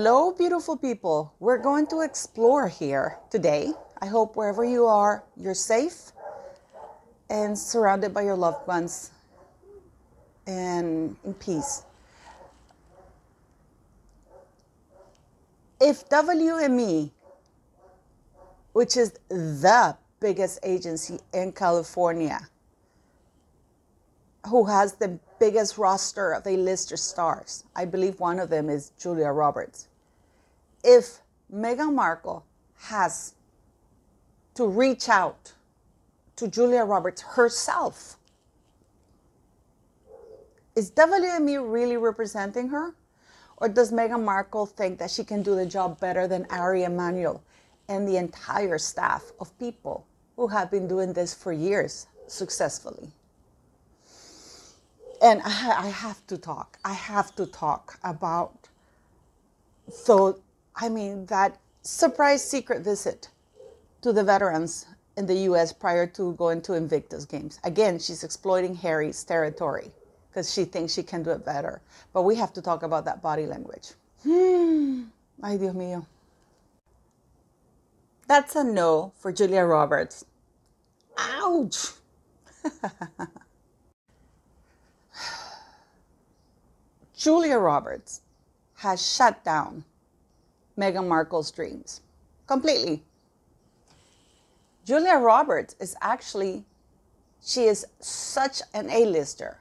Hello, beautiful people. We're going to explore here today. I hope wherever you are, you're safe and surrounded by your loved ones and in peace. If WME, which is the biggest agency in California, who has the biggest roster of A-lister stars, I believe one of them is Julia Roberts. If Meghan Markle has to reach out to Julia Roberts herself, is WME really representing her? Or does Meghan Markle think that she can do the job better than Ari Emanuel and the entire staff of people who have been doing this for years successfully? And I have to talk about that surprise secret visit to the veterans in the US prior to going to Invictus Games. Again, she's exploiting Harry's territory because she thinks she can do it better. But we have to talk about that body language. Ay, Dios mío. That's a no for Julia Roberts. Ouch. Julia Roberts has shut down Meghan Markle's dreams completely. Julia Roberts is she is such an A-lister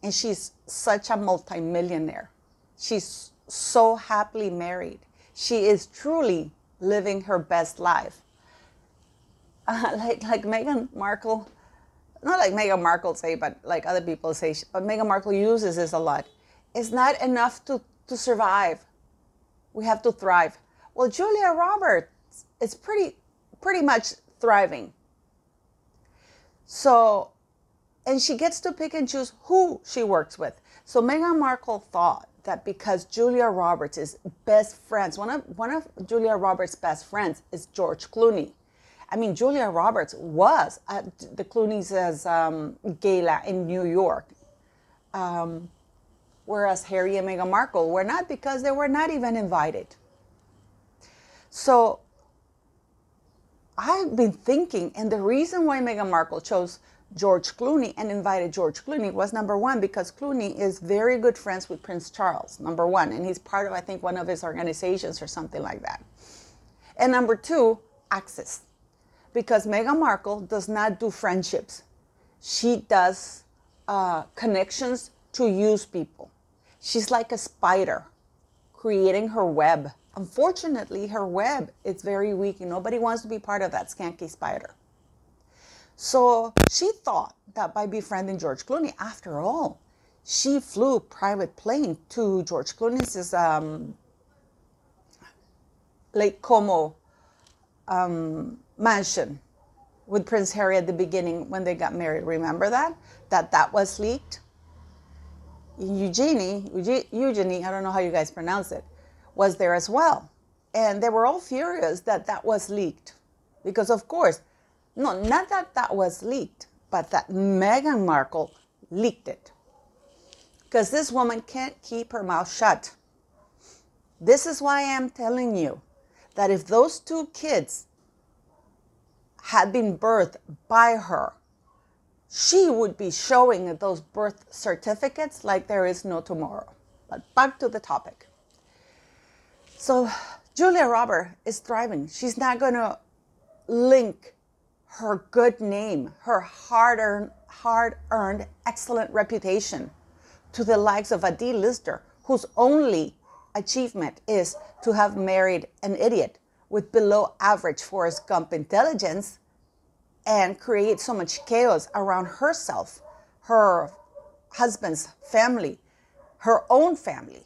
and she's such a multimillionaire. She's so happily married. She is truly living her best life. Like Meghan Markle, not like Meghan Markle say, but like other people say, but Meghan Markle uses this a lot. It's not enough to survive. We have to thrive. Well, Julia Roberts is pretty much thriving. So, and she gets to pick and choose who she works with. So Meghan Markle thought that because Julia Roberts is best friends, one of Julia Roberts' best friends is George Clooney. I mean, Julia Roberts was at the Clooney's gala in New York. Whereas Harry and Meghan Markle were not, because they were not even invited. So I've been thinking, and the reason why Meghan Markle chose George Clooney and invited George Clooney was, number one, because Clooney is very good friends with Prince Charles, number one, and he's part of, I think, one of his organizations or something like that. And number two, access. Because Meghan Markle does not do friendships. She does connections to use people. She's like a spider creating her web. Unfortunately, her web is very weak and nobody wants to be part of that skanky spider. So she thought that by befriending George Clooney, after all, she flew private plane to George Clooney's Lake Como mansion with Prince Harry at the beginning when they got married. Remember that? That was leaked. Eugenie, I don't know how you guys pronounce it, was there as well. And they were all furious that was leaked. Because of course, no, not that was leaked, but that Meghan Markle leaked it. Because this woman can't keep her mouth shut. This is why I'm telling you that if those two kids had been birthed by her, she would be showing those birth certificates like there is no tomorrow. But back to the topic. So Julia Roberts is thriving. She's not going to link her good name, her hard-earned excellent reputation to the likes of a D-lister whose only achievement is to have married an idiot with below average Forrest Gump intelligence and create so much chaos around herself, her husband's family, her own family.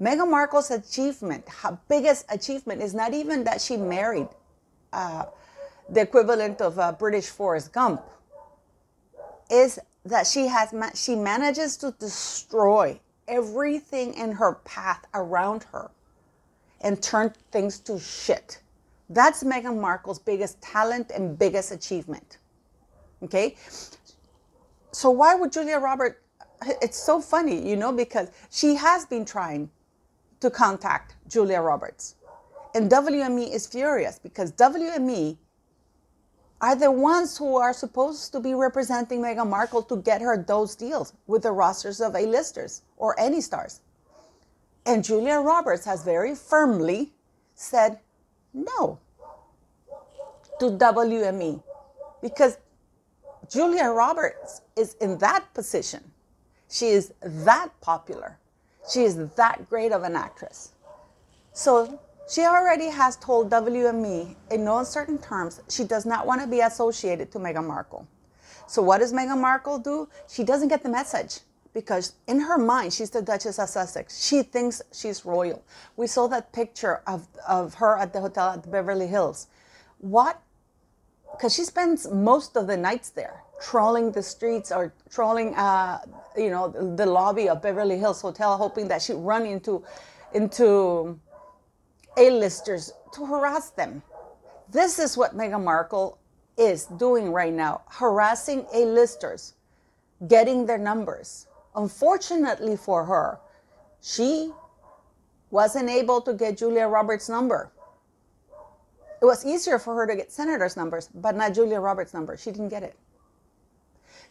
Meghan Markle's achievement, her biggest achievement, is not even that she married the equivalent of a British Forrest Gump, is that she manages to destroy everything in her path around her and turn things to shit. That's Meghan Markle's biggest talent and biggest achievement. Okay? So why would Julia Roberts, it's so funny, because she has been trying to contact Julia Roberts. And WME is furious because WME are the ones who are supposed to be representing Meghan Markle to get her those deals with the rosters of A-listers or any stars. And Julia Roberts has very firmly said no to WME because Julia Roberts is in that position. She is that popular. She is that great of an actress. So she already has told WME in no uncertain terms she does not want to be associated to Meghan Markle. So what does Meghan Markle do? She doesn't get the message because in her mind, she's the Duchess of Sussex. She thinks she's royal. We saw that picture of her at the hotel at the Beverly Hills. What? Because she spends most of the nights there, trolling the streets or trolling, the lobby of Beverly Hills Hotel, hoping that she'd run into A-listers to harass them. This is what Meghan Markle is doing right now, harassing A-listers, getting their numbers. Unfortunately for her, she wasn't able to get Julia Roberts' number. It was easier for her to get senators' numbers, but not Julia Roberts' number. She didn't get it.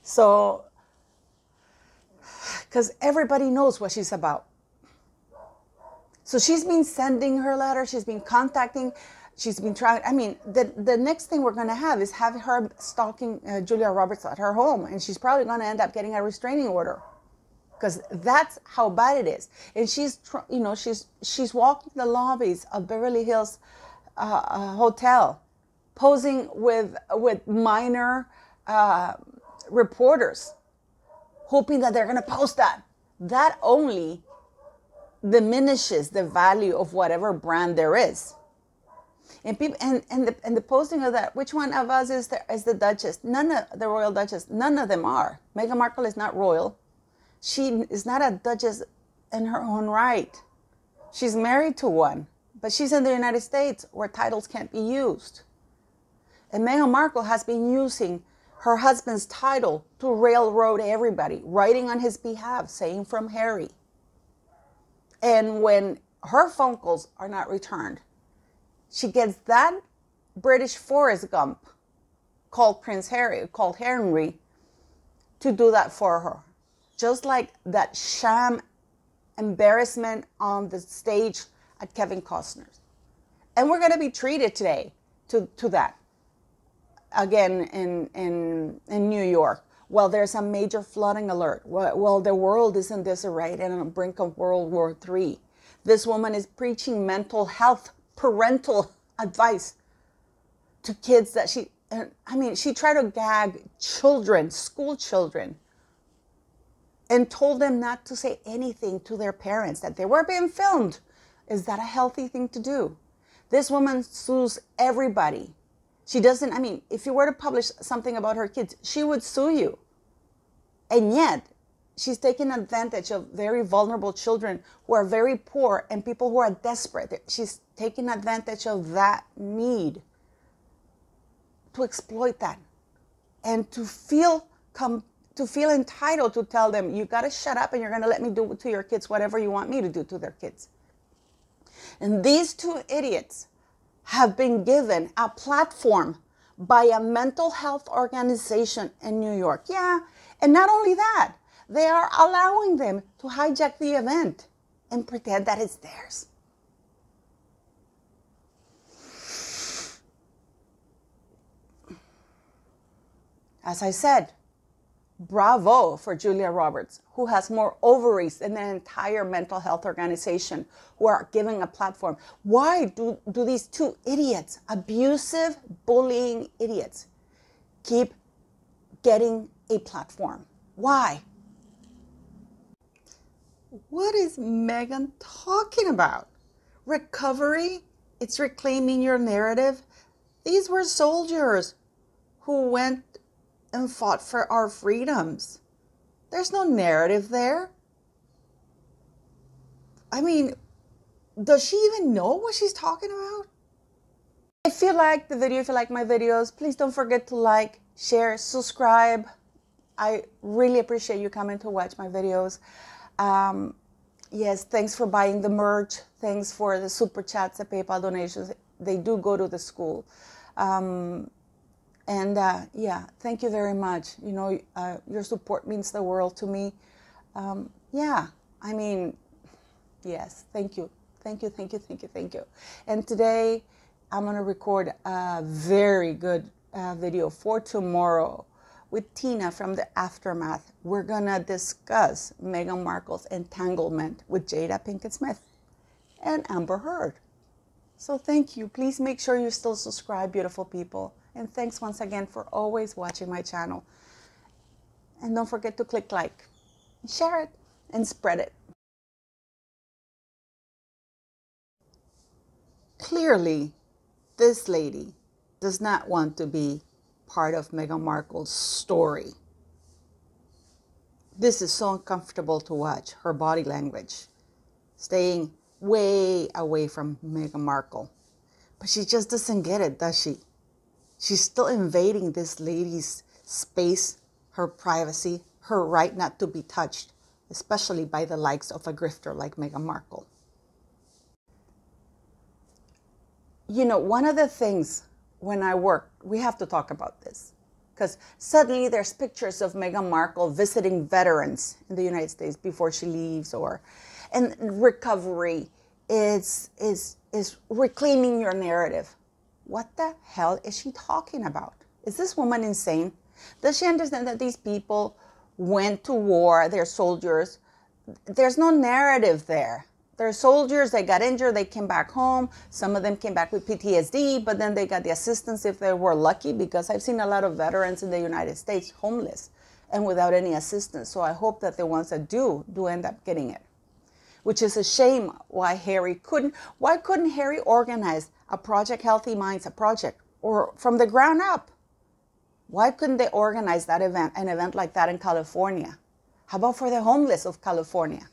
So, because everybody knows what she's about. So she's been sending her letters, she's been contacting, she's been trying. I mean, the next thing we're going to have is have her stalking Julia Roberts at her home, and she's probably going to end up getting a restraining order. Because that's how bad it is. And she's walking the lobbies of Beverly Hills Hotel, posing with minor reporters, hoping that they're going to post that. That only diminishes the value of whatever brand there is. And people and the posting of that, which one of us is the Duchess? None of the Royal Duchess. None of them are. Meghan Markle is not royal. She is not a Duchess in her own right. She's married to one, but she's in the United States where titles can't be used. And Meghan Markle has been using her husband's title to railroad everybody, writing on his behalf, saying from Harry. And when her phone calls are not returned, she gets that British Forrest Gump called Henry, to do that for her. Just like that sham embarrassment on the stage at Kevin Costner's. And we're going to be treated today to that. Again, in New York. Well, there's a major flooding alert. Well, the world is in disarray and on the brink of World War III. This woman is preaching mental health, parental advice to kids that she tried to gag children, school children, and told them not to say anything to their parents, that they were being filmed. Is that a healthy thing to do? This woman sues everybody. She doesn't, if you were to publish something about her kids, she would sue you. And yet, she's taking advantage of very vulnerable children who are very poor and people who are desperate. She's taking advantage of that need to exploit that and to feel entitled to tell them, you got to shut up and you're going to let me do to your kids whatever you want me to do to their kids. And these two idiots have been given a platform by a mental health organization in New York. Yeah, and not only that, they are allowing them to hijack the event and pretend that it's theirs. As I said, bravo for Julia Roberts, who has more ovaries than an entire mental health organization who are giving a platform. Why do these two idiots, abusive, bullying idiots, keep getting a platform? Why? What is Meghan talking about? Recovery? It's reclaiming your narrative? These were soldiers who went and fought for our freedoms. There's no narrative there. Does she even know what she's talking about? If you like the video, if you like my videos, please don't forget to like, share, subscribe. I really appreciate you coming to watch my videos. yes, thanks for buying the merch. Thanks for the super chats, the PayPal donations. They do go to the school. Yeah, thank you very much. You know, your support means the world to me. Yeah, I mean, yes, thank you. Thank you, thank you, thank you, thank you. And today I'm going to record a very good video for tomorrow with Tina from the Aftermath. We're going to discuss Meghan Markle's entanglement with Jada Pinkett Smith and Amber Heard. So thank you. Please make sure you still subscribe, beautiful people. And thanks once again for always watching my channel. And don't forget to click like, share it, and spread it. Clearly, this lady does not want to be part of Meghan Markle's story. This is so uncomfortable to watch, her body language, staying way away from Meghan Markle. But she just doesn't get it, does she? She's still invading this lady's space, her privacy, her right not to be touched, especially by the likes of a grifter like Meghan Markle. You know, one of the things when I work, we have to talk about this, because suddenly there's pictures of Meghan Markle visiting veterans in the United States before she leaves, and recovery is reclaiming your narrative. What the hell is she talking about? Is this woman insane? Does she understand that these people went to war, they're soldiers? There's no narrative there. They're soldiers, they got injured, they came back home. Some of them came back with PTSD, but then they got the assistance if they were lucky, because I've seen a lot of veterans in the United States homeless and without any assistance. So I hope that the ones that do end up getting it. Which is a shame why couldn't Harry organize a Project Healthy Minds, a project, or from the ground up? Why couldn't they organize that event, an event like that in California? How about for the homeless of California?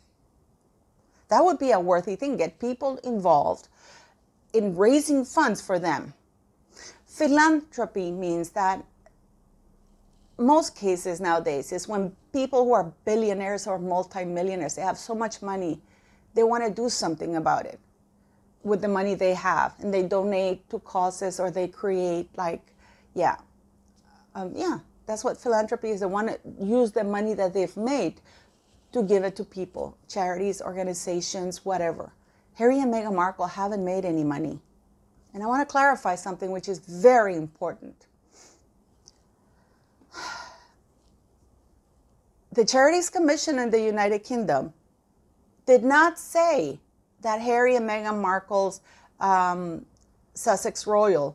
That would be a worthy thing. Get people involved in raising funds for them. Philanthropy means that most cases nowadays is when people who are billionaires or multimillionaires, they have so much money, they want to do something about it with the money they have, and they donate to causes, or they create that's what philanthropy is. They want to use the money that they've made to give it to people, charities, organizations, whatever. Harry and Meghan Markle haven't made any money. And I want to clarify something which is very important. The Charities Commission in the United Kingdom did not say that Harry and Meghan Markle's Sussex Royal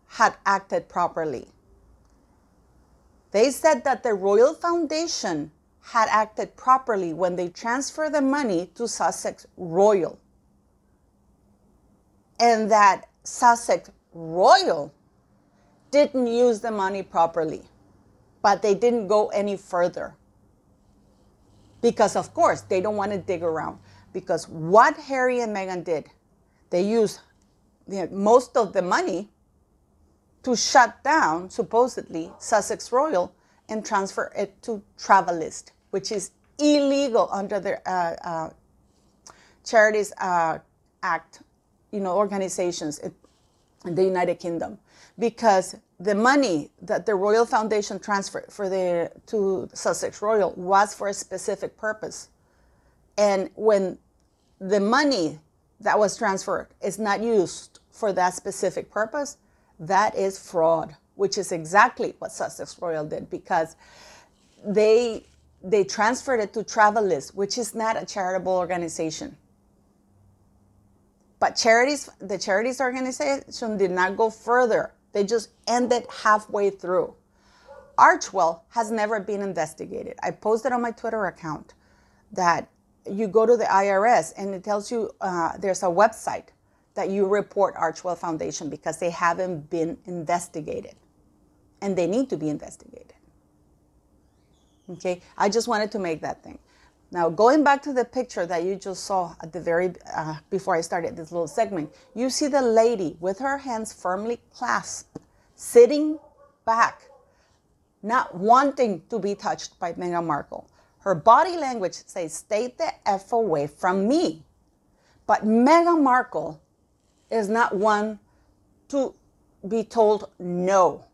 had acted properly. They said that the Royal Foundation had acted properly when they transferred the money to Sussex Royal. And that Sussex Royal didn't use the money properly, but they didn't go any further. Because of course, they don't want to dig around. Because what Harry and Meghan did, they used most of the money to shut down, supposedly, Sussex Royal and transfer it to Travelist, which is illegal under the Charities Act, organizations in the United Kingdom, because the money that the Royal Foundation transferred to Sussex Royal was for a specific purpose. And when the money that was transferred is not used for that specific purpose, that is fraud, which is exactly what Sussex Royal did, because they transferred it to Travelist, which is not a charitable organization. But the charities organization did not go further. They just ended halfway through. Archwell has never been investigated. I posted on my Twitter account that you go to the IRS and it tells you there's a website that you report Archwell Foundation because they haven't been investigated. And they need to be investigated. Okay, I just wanted to make that thing. Now, going back to the picture that you just saw at the very, before I started this little segment, you see the lady with her hands firmly clasped, sitting back, not wanting to be touched by Meghan Markle. Her body language says, stay the F away from me. But Meghan Markle is not one to be told no,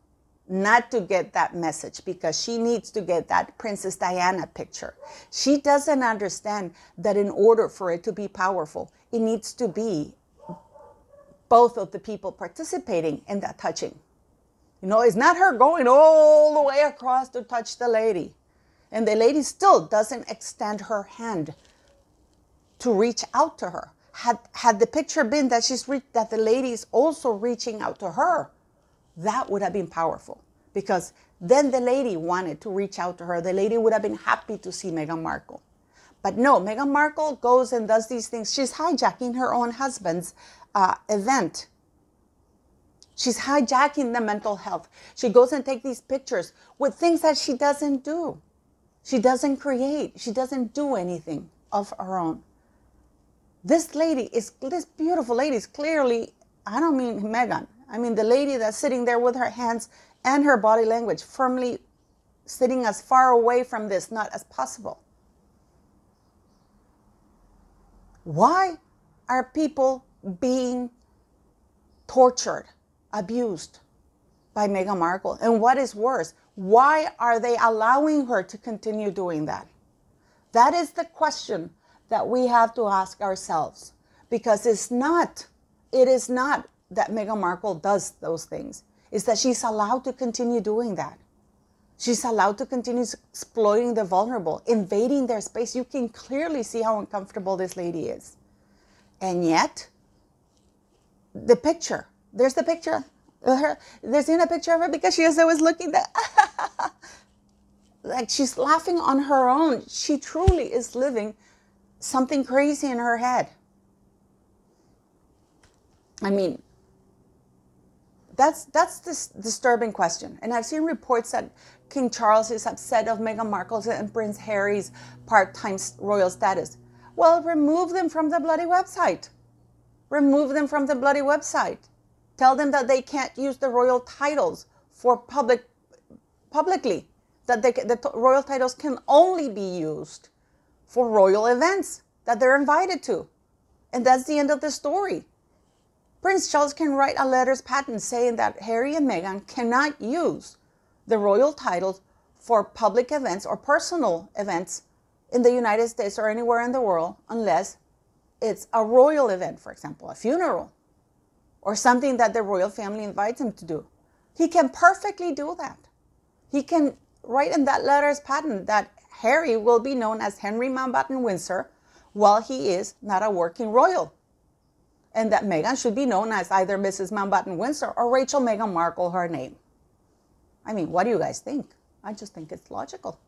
not to get that message, because she needs to get that Princess Diana picture. She doesn't understand that in order for it to be powerful, it needs to be both of the people participating in that touching. You know, it's not her going all the way across to touch the lady, and the lady still doesn't extend her hand to reach out to her. Had the picture been that that the lady is also reaching out to her, that would have been powerful, because then the lady wanted to reach out to her. The lady would have been happy to see Meghan Markle. But no, Meghan Markle goes and does these things. She's hijacking her own husband's event. She's hijacking the mental health. She goes and takes these pictures with things that she doesn't do. She doesn't create. She doesn't do anything of her own. This beautiful lady is clearly, I don't mean Meghan, I mean the lady that's sitting there with her hands and her body language firmly sitting as far away from this nut as possible. Why are people being tortured, abused by Meghan Markle? And what is worse, why are they allowing her to continue doing that? That is the question that we have to ask ourselves, because it is not that Meghan Markle does those things. It's that she's allowed to continue doing that. She's allowed to continue exploiting the vulnerable, invading their space. You can clearly see how uncomfortable this lady is. And yet, the picture, there's the picture of her. There's even a picture of her because she is always looking like she's laughing on her own. She truly is living something crazy in her head. I mean, that's this disturbing question. And I've seen reports that King Charles is upset of Meghan Markle's and Prince Harry's part-time royal status. Well, remove them from the bloody website. Remove them from the bloody website. Tell them that they can't use the royal titles for publicly. That the royal titles can only be used for royal events that they're invited to. And that's the end of the story. Prince Charles can write a letters patent saying that Harry and Meghan cannot use the royal titles for public events or personal events in the United States or anywhere in the world unless it's a royal event, for example, a funeral or something that the royal family invites him to do. He can perfectly do that. He can write in that letters patent that Harry will be known as Henry Mountbatten Windsor while he is not a working royal, and that Meghan should be known as either Mrs. Mountbatten Windsor or Rachel Meghan Markle, her name. I mean, what do you guys think? I just think it's logical.